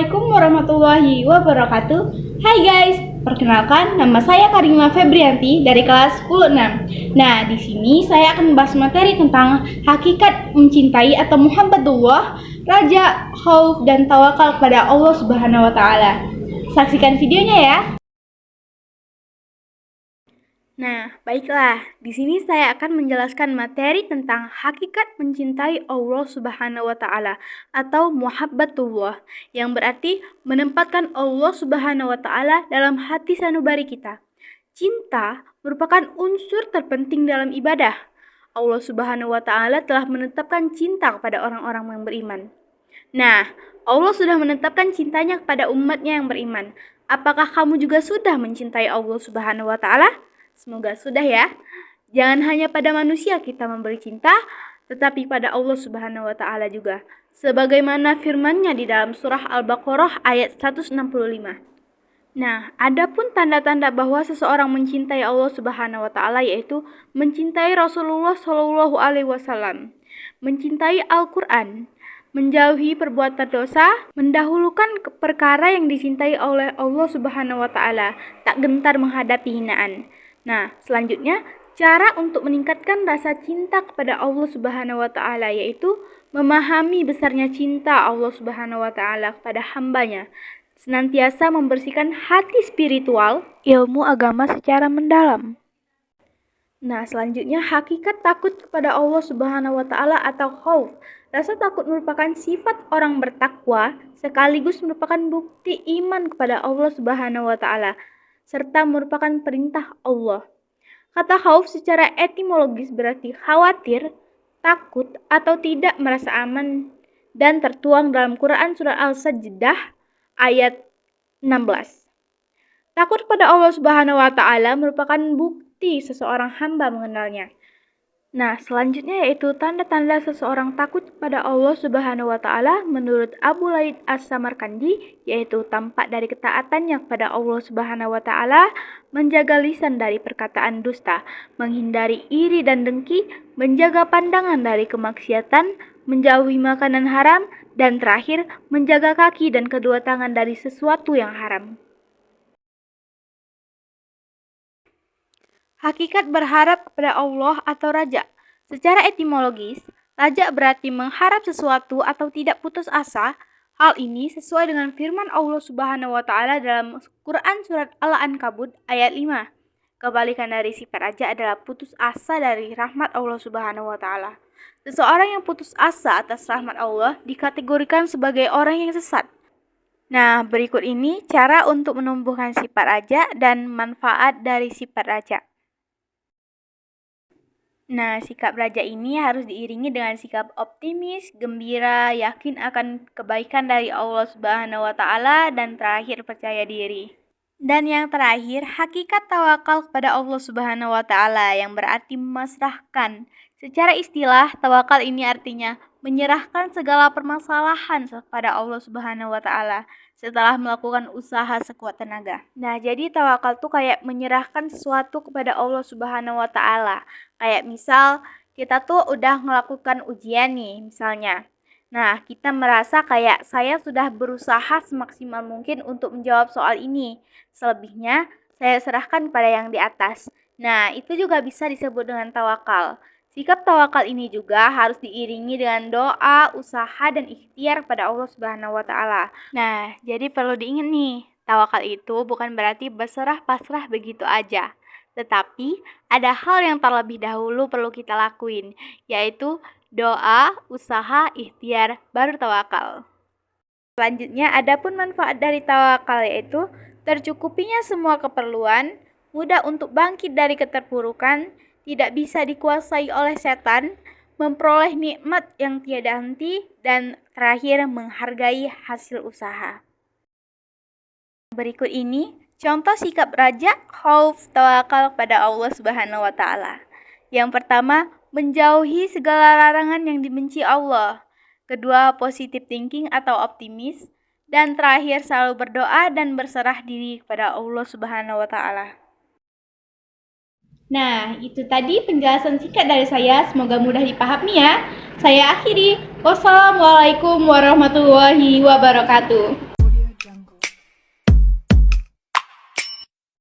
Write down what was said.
Assalamualaikum warahmatullahi wabarakatuh. Hai guys, perkenalkan nama saya Karima Febrianti dari kelas 106. Nah, di sini saya akan membahas materi tentang hakikat mencintai atau muhabbatullah, raja, khauf dan tawakal kepada Allah Subhanahu wa taala. Saksikan videonya ya. Nah, baiklah. Di sini saya akan menjelaskan materi tentang hakikat mencintai Allah Subhanahu wa taala atau muhabbatullah, yang berarti menempatkan Allah Subhanahu wa taala dalam hati sanubari kita. Cinta merupakan unsur terpenting dalam ibadah. Allah Subhanahu wa taala telah menetapkan cinta kepada orang-orang yang beriman. Nah, Allah sudah menetapkan cintanya kepada umatnya yang beriman. Apakah kamu juga sudah mencintai Allah Subhanahu wa taala? Semoga sudah ya. Jangan hanya pada manusia kita memberi cinta, tetapi pada Allah Subhanahu wa taala juga. Sebagaimana firman-Nya di dalam surah Al-Baqarah ayat 165. Nah, adapun tanda-tanda bahwa seseorang mencintai Allah Subhanahu wa taala yaitu mencintai Rasulullah Shallallahu alaihi wasallam, mencintai Al-Qur'an, menjauhi perbuatan dosa, mendahulukan perkara yang dicintai oleh Allah Subhanahu wa taala, tak gentar menghadapi hinaan. Nah, selanjutnya cara untuk meningkatkan rasa cinta kepada Allah Subhanahu wa taala yaitu memahami besarnya cinta Allah Subhanahu wa taala kepada hambanya, senantiasa membersihkan hati spiritual, ilmu agama secara mendalam. Nah, selanjutnya hakikat takut kepada Allah Subhanahu wa taala atau khauf. Rasa takut merupakan sifat orang bertakwa sekaligus merupakan bukti iman kepada Allah Subhanahu wa taala serta merupakan perintah Allah. Kata khauf secara etimologis berarti khawatir, takut atau tidak merasa aman dan tertuang dalam Quran surah Al-Sajdah ayat 16. Takut pada Allah Subhanahu wa taala merupakan bukti seseorang hamba mengenalnya. Nah, selanjutnya yaitu tanda-tanda seseorang takut kepada Allah Subhanahu wa taala menurut Abu Laid As-Samarkandi, yaitu tampak dari ketaatannya kepada Allah Subhanahu wa taala, menjaga lisan dari perkataan dusta, menghindari iri dan dengki, menjaga pandangan dari kemaksiatan, menjauhi makanan haram, dan terakhir menjaga kaki dan kedua tangan dari sesuatu yang haram. Hakikat berharap kepada Allah atau raja. Secara etimologis, raja berarti mengharap sesuatu atau tidak putus asa. Hal ini sesuai dengan firman Allah Subhanahu wa taala dalam Quran surat Al-Ankabut ayat 5. Kebalikan dari sifat raja adalah putus asa dari rahmat Allah Subhanahu wa taala. Seseorang yang putus asa atas rahmat Allah dikategorikan sebagai orang yang sesat. Nah, berikut ini cara untuk menumbuhkan sifat raja dan manfaat dari sifat raja. Nah, sikap raja ini harus diiringi dengan sikap optimis, gembira, yakin akan kebaikan dari Allah Subhanahu wa taala, dan terakhir percaya diri. Dan yang terakhir, hakikat tawakal kepada Allah Subhanahu wa taala yang berarti memasrahkan. Secara istilah, tawakal ini artinya menyerahkan segala permasalahan kepada Allah Subhanahu wa taala setelah melakukan usaha sekuat tenaga. Nah, jadi tawakal tuh kayak menyerahkan sesuatu kepada Allah Subhanahu wa taala. Kayak misal kita tuh udah melakukan ujian nih misalnya. Nah, kita merasa kayak saya sudah berusaha semaksimal mungkin untuk menjawab soal ini. Selebihnya saya serahkan pada yang di atas. Nah, itu juga bisa disebut dengan tawakal. Sikap tawakal ini juga harus diiringi dengan doa, usaha, dan ikhtiar pada Allah Subhanahu wa taala. Nah, jadi perlu diingat nih, tawakal itu bukan berarti berserah pasrah begitu aja. Tetapi ada hal yang terlebih dahulu perlu kita lakuin, yaitu doa, usaha, ikhtiar, baru tawakal. Selanjutnya, adapun manfaat dari tawakal yaitu tercukupinya semua keperluan, mudah untuk bangkit dari keterpurukan, tidak bisa dikuasai oleh setan, memperoleh nikmat yang tiada henti, dan terakhir menghargai hasil usaha. Berikut ini contoh sikap raja, khauf, tawakal kepada Allah Subhanahu wa taala. Yang pertama, menjauhi segala larangan yang dibenci Allah. Kedua, positive thinking atau optimis. Dan terakhir, selalu berdoa dan berserah diri kepada Allah Subhanahu wa taala. Nah, itu tadi penjelasan singkat dari saya. Semoga mudah dipahami ya. Saya akhiri. Wassalamualaikum warahmatullahi wabarakatuh.